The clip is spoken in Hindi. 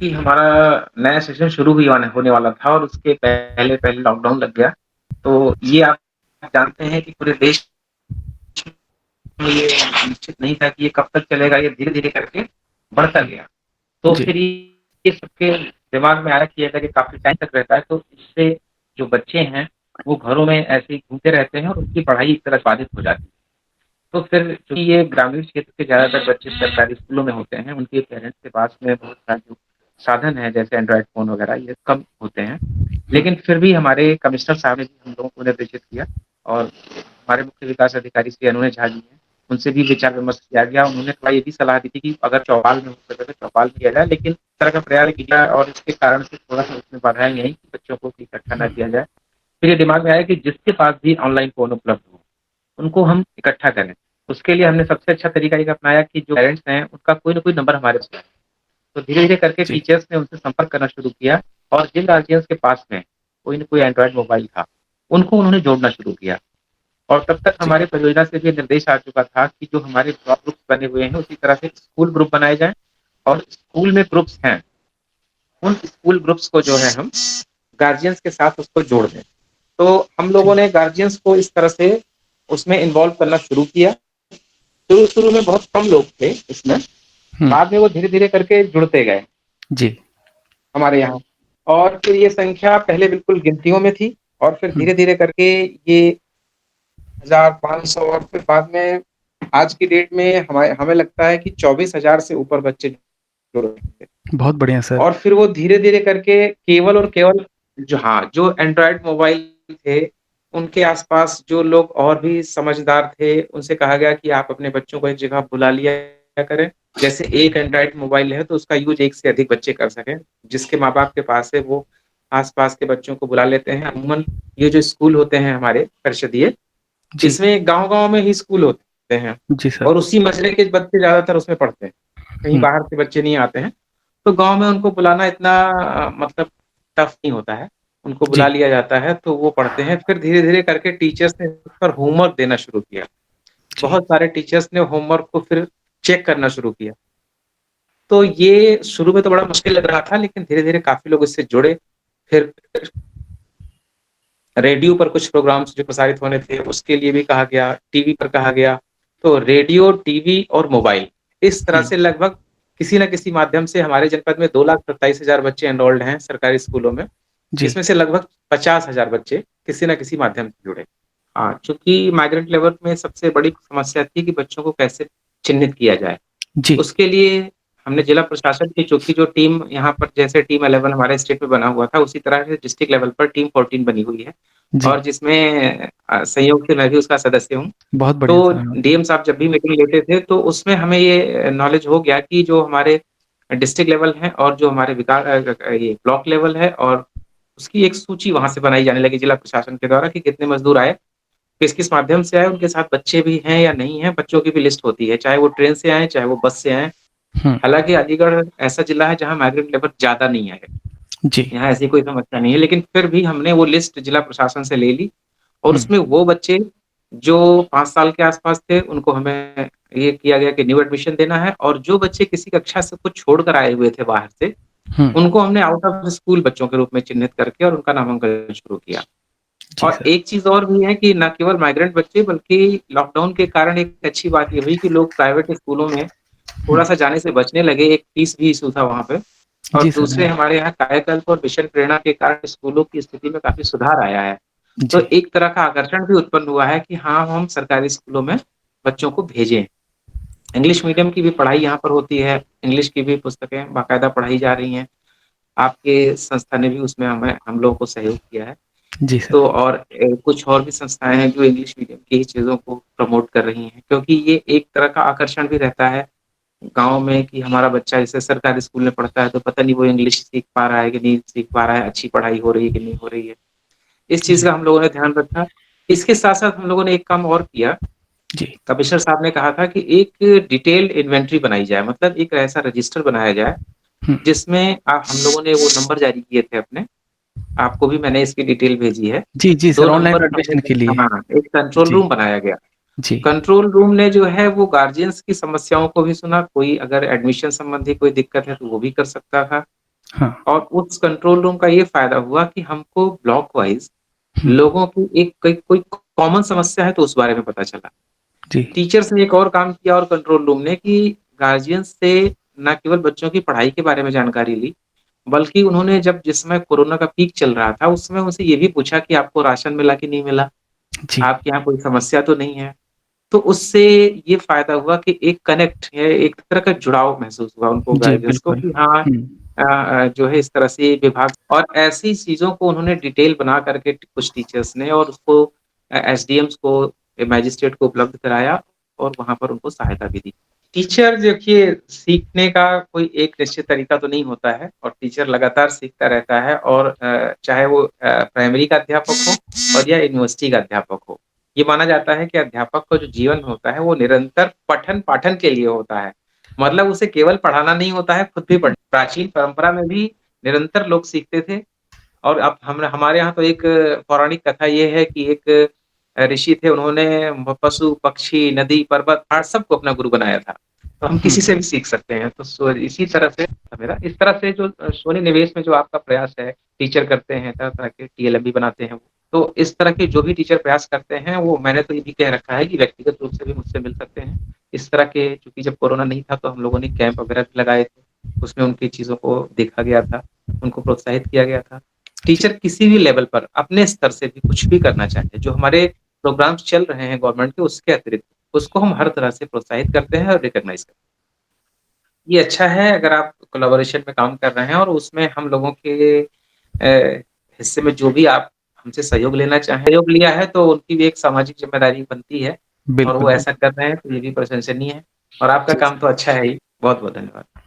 कि हमारा नया सेशन शुरू ही होने वाला था और उसके पहले-पहले लॉकडाउन लग गया। तो ये आप जानते हैं कि पूरे देश में ये निश्चित नहीं था कि ये कब तक चलेगा, ये धीरे-धीरे करके बढ़ता गया। तो जी, फिर ये सबके दिमाग में आया कि अगर ये काफ़ी टाइम तक रहता है तो इससे जो बच्चे हैं, वो घरों में ऐसे ही घूमते रहते हैं और उनकी पढ़ाई एक तरह से बाधित हो जाती है। तो फिर चूँकि ये ग्रामीण क्षेत्र के ज़्यादातर बच्चे सरकारी स्कूलों में होते हैं, उनके पेरेंट्स के पास में बहुत सारे जो साधन हैं, जैसे एंड्रॉयड फ़ोन वगैरह ये कम होते हैं। हुँ, लेकिन फिर भी हमारे कमिश्नर साहब ने भी हम लोगों को निर्देशित किया और हमारे मुख्य विकास अधिकारी श्री अनुज झा जी हैं, उनसे भी विचार-विमर्श किया गया। उन्होंने थोड़ा ये भी सलाह दी थी कि अगर चौपाल में हो सके तो चौपाल किया जाए, लेकिन इस तरह का प्रयास किया जाए और इसके कारण से थोड़ा-सा उसमें बाधाएँ आई कि बच्चों को इकट्ठा ना हुँ, किया जाए। फिर ये दिमाग में आया कि जिसके पास भी ऑनलाइन फ़ोन उपलब्ध हो, उनको हम इकट्ठा करें। उसके लिए हमने सबसे अच्छा तरीका ये अपनाया कि जो पेरेंट्स हैं, उनका कोई न कोई नंबर हमारे पास है। तो धीरे-धीरे करके जी, टीचर्स ने उनसे संपर्क करना शुरू किया और जिन गार्जियंस के पास में कोई न कोई एंड्रॉयड मोबाइल था, उनको उन्होंने जोड़ना शुरू किया। और तब तक जी, हमारी परियोजना से भी निर्देश आ चुका था कि जो हमारे ब्लॉक ग्रुप्स बने हुए हैं, उसी तरह से स्कूल ग्रुप बनाए जाएँ और स्कूल में ग्रुप्स हैं, उन स्कूल ग्रुप्स को जो है हम गार्जियंस के साथ उसको जोड़ दें। तो हम लोगों जी, ने गार्जियंस को इस तरह से उसमें इन्वॉल्व करना शुरू किया। शुरू-शुरू में बहुत कम लोग थे इसमें, हुँ, बाद में वो धीरे-धीरे करके जुड़ते गए जी, हमारे यहाँ। और फिर ये संख्या पहले बिल्कुल गिनतियों में थी और फिर हुँ, धीरे-धीरे करके ये 1000, 500 और फिर बाद में आज की डेट में हमें लगता है कि 24,000 से ऊपर बच्चे जुड़ रहे थे। बहुत बढ़िया सर। और फिर वो धीरे-धीरे करके केवल और केवल जो एंड्रॉयड मोबाइल थे, उनके आस-पास जो लोग और भी समझदार थे, उनसे कहा गया कि आप अपने बच्चों को एक जगह बुला लिया करें। जैसे एक एंड्रॉयड मोबाइल है, तो उसका यूज़ एक से अधिक बच्चे कर सकें। जिसके माँ-बाप के पास है, वो आस-पास के बच्चों को बुला लेते हैं। अमूमन ये जो स्कूल होते हैं हमारे परिषदीय, जी, इसमें गाँव-गाँव में ही स्कूल होते हैं जी सर। और उसी मसले के बच्चे ज़्यादातर उसमें पढ़ते हैं। कहीं हुँ, बाहर के बच्चे नहीं आते हैं। तो गाँव में उनको बुलाना इतना मतलब टफ नहीं होता है। उनको बुला जी, लिया जाता है, तो वो पढ़ते हैं। फिर धीरे-धीरे करके टीचर्स ने उस पर होमवर्क देना शुरू किया। जी, बहुत सारे टीचर्स ने होमवर्क को फिर चेक करना शुरू किया। तो ये शुरू में तो बड़ा मुश्किल लग रहा था, लेकिन धीरे-धीरे काफ़ी लोग इससे जुड़े। फिर रेडियो पर कुछ प्रोग्राम्स जो प्रसारित होने थे, उसके लिए भी कहा गया, टीवी पर कहा गया। तो रेडियो, टीवी और मोबाइल, इस तरह हुँ, से लगभग किसी न किसी माध्यम से हमारे जनपद में 2,27,000 बच्चे एनरोल्ड हैं सरकारी स्कूलों में। जी, इसमें से लगभग 50,000 बच्चे किसी न किसी माध्यम से जुड़े। हाँ, चूँकि माइग्रेंट लेबर में सबसे बड़ी समस्या थी कि बच्चों को कैसे चिह्नित किया जाए। जी, उसके लिए हमने जिला प्रशासन की चूँकि जो टीम यहाँ पर जैसे टीम 11 हमारे स्टेट में बना हुआ था, उसी तरह से डिस्ट्रिक्ट लेवल पर टीम 14 बनी हुई है जी, और जिसमें संयोग से मैं भी उसका सदस्य हूँ। बहुत बढ़िया तो सर, हाँ। डीएम साहब जब भी मीटिंग लेते थे, तो उसमें हमें ये नॉलेज हो गया कि जो हमारे डिस्ट्रिक्ट लेवल है और जो हमारे ये ब्लॉक लेवल है और उसकी एक सूची वहाँ से बनाई जाने लगी जिला प्रशासन के द्वारा कि कितने मज़दूर आए, किस-किस माध्यम से आए, उनके साथ बच्चे भी हैं या नहीं हैं, बच्चों की भी लिस्ट होती है, चाहे वो ट्रेन से आएँ, चाहे वो बस से आएँ। हुँ, हालाँकि अलीगढ़ ऐसा जिला है जहाँ माइग्रेंट लेबर ज़्यादा नहीं आए, जी, यहाँ ऐसी कोई समस्या नहीं है, लेकिन फिर भी हमने वो लिस्ट जिला प्रशासन से ले ली और हुँ, उसमें वो बच्चे जो 5 साल के आस-पास थे, उनको हमें ये किया गया कि न्यू एडमिशन देना है और जो बच्चे किसी कक्षा से को छोड़कर आए हुए थे बाहर से, हुँ, उनको हमने आउट ऑफ द स्कूल बच्चों के रूप में चिह्नित करके और उनका नामांकन शुरू किया। जी और सर। एक चीज़ और भी है कि ना केवल माइग्रेंट बच्चे बल्कि लॉकडाउन के कारण एक अच्छी बात ये हुई कि लोग प्राइवेट स्कूलों में हुँ, थोड़ा-सा जाने से बचने लगे, एक फीस भी इश्यू था वहाँ पे और जी सर, दूसरे हाँ। हमारे यहाँ कायाकल्प और मिशन प्रेरणा के कारण स्कूलों की स्थिति में काफ़ी सुधार आया है। तो जी, एक तरह का आकर्षण भी उत्पन्न हुआ है कि हाँ, हम सरकारी स्कूलों में बच्चों को भेजें। इंग्लिश मीडियम की भी पढ़ाई यहाँ पर होती है, इंग्लिश की भी पुस्तकें बाकायदा पढ़ाई जा रही हैं। आपके संस्था ने भी उसमें हम लोगों को सहयोग किया है। जी तो सर। और कुछ और भी संस्थाएँ हैं जो इंग्लिश मीडियम की ही चीज़ों को प्रमोट कर रही हैं, क्योंकि ये एक तरह का आकर्षण भी रहता है गाँव में कि हमारा बच्चा जैसे सरकारी स्कूल में पढ़ता है, तो पता नहीं वो इंग्लिश सीख पा रहा है कि नहीं सीख पा रहा है, अच्छी पढ़ाई हो रही है कि नहीं हो रही है। इस चीज़ जी, का हम लोगों ने ध्यान रखा। इसके साथ-साथ हम लोगों ने एक काम और किया, जी, कमिश्नर साहब ने कहा था कि एक डिटेल्ड इन्वेंटरी बनाई जाए, मतलब एक ऐसा रजिस्टर बनाया जाए, हुँ, जिसमें हम लोगों ने वो नंबर जारी किए थे अपने, आपको भी मैंने इसकी डिटेल भेजी है। जी, जी 2 सर, ऑनलाइन नंबर हमने एडमिशन के लिए। हाँ, एक कंट्रोल जी, रूम बनाया गया। जी, कंट्रोल रूम ने जो है वो गार्डियंस की समस्याओं को भी सुना, कोई अगर एडमिशन संबंधी कोई दिक्कत है तो वो भी कर सकता था। हाँ। और उस कंट्रोल रूम का ये फ़ायदा हुआ कि हमको ब्लॉक वाइज़ हुँ, लोगों की एक कोई कोई कॉमन समस्या है तो उस बारे में पता चला। जी, टीचर्स ने एक और काम किया और कंट्रोल रूम ने कि गार्जियंस से ना केवल बच्चों की पढ़ाई के बारे में जानकारी ली, बल्कि उन्होंने जब जिस समय कोरोना का पीक चल रहा था, उस समय उनसे ये भी पूछा कि आपको राशन मिला कि नहीं मिला? जी, आपके यहाँ कोई समस्या तो नहीं है? तो उससे ये फ़ायदा हुआ कि एक कनेक्ट या एक तरह का जुड़ाव महसूस हुआ उनको जी, गार्जियंस को बिल्कुल। कि हाँ हुँ, जो है इस तरह से विभाग और ऐसी चीज़ों को उन्होंने डिटेल बना करके कुछ टीचर्स ने और उसको एसडीएम्स को, मैजिस्ट्रेट को उपलब्ध कराया और वहाँ पर उनको सहायता भी दी। टीचर देखिए सीखने का कोई एक निश्चित तरीका तो नहीं होता है और टीचर लगातार सीखता रहता है और चाहे वो प्राइमरी का अध्यापक हो और या यूनिवर्सिटी का अध्यापक हो। ये माना जाता है कि अध्यापक का जो जीवन होता है वो निरंतर पठन-पाठन के लिए होता है। मतलब उसे केवल पढ़ाना नहीं होता है, खुद भी पढ़ प्राचीन परंपरा में भी निरंतर लोग सीखते थे और अब हम हमारे यहाँ तो एक पौराणिक कथा ये है कि एक ऋषि थे उन्होंने पशु, पक्षी, नदी, पर्वत, पहाड़ सबको अपना गुरु बनाया था। तो हम हुँ, किसी से भी सीख सकते हैं। तो इसी तरह से मेरा इस तरह से जो सोनी निवेश में जो आपका प्रयास है, टीचर करते हैं, तरह-तरह के टीएलएम बनाते हैं वो। तो इस तरह के जो भी टीचर प्रयास करते हैं, वो मैंने तो ये भी कह रखा है कि व्यक्तिगत रूप से भी मुझसे मिल सकते हैं। इस तरह के चूँकि जब कोरोना नहीं था तो हम लोगों ने कैंप वगैरह भी लगाए थे। उसमें उनकी चीज़ों को देखा गया था, उनको प्रोत्साहित किया गया था। जी, टीचर किसी भी लेवल पर अपने स्तर से भी कुछ भी करना चाहे, जो हमारे प्रोग्राम्स चल रहे हैं गवर्नमेंट के उसके अतिरिक्त, उसको हम हर तरह से प्रोत्साहित करते हैं और रिकॉग्नाइज़ करते हैं। ये अच्छा है अगर आप कोलैबोरेशन में काम कर रहे हैं और उसमें हम लोगों के हिस्से में जो भी आप हमसे सहयोग लेना चाहें, सहयोग लिया है तो उनकी भी एक सामाजिक ज़िम्मेदारी बनती है और बिल्कुल, वो ऐसा बिल्कुल। कर रहे हैं तो ये भी प्रशंसनीय है और आपका जी, काम तो अच्छा है ही। बहुत-बहुत धन्यवाद।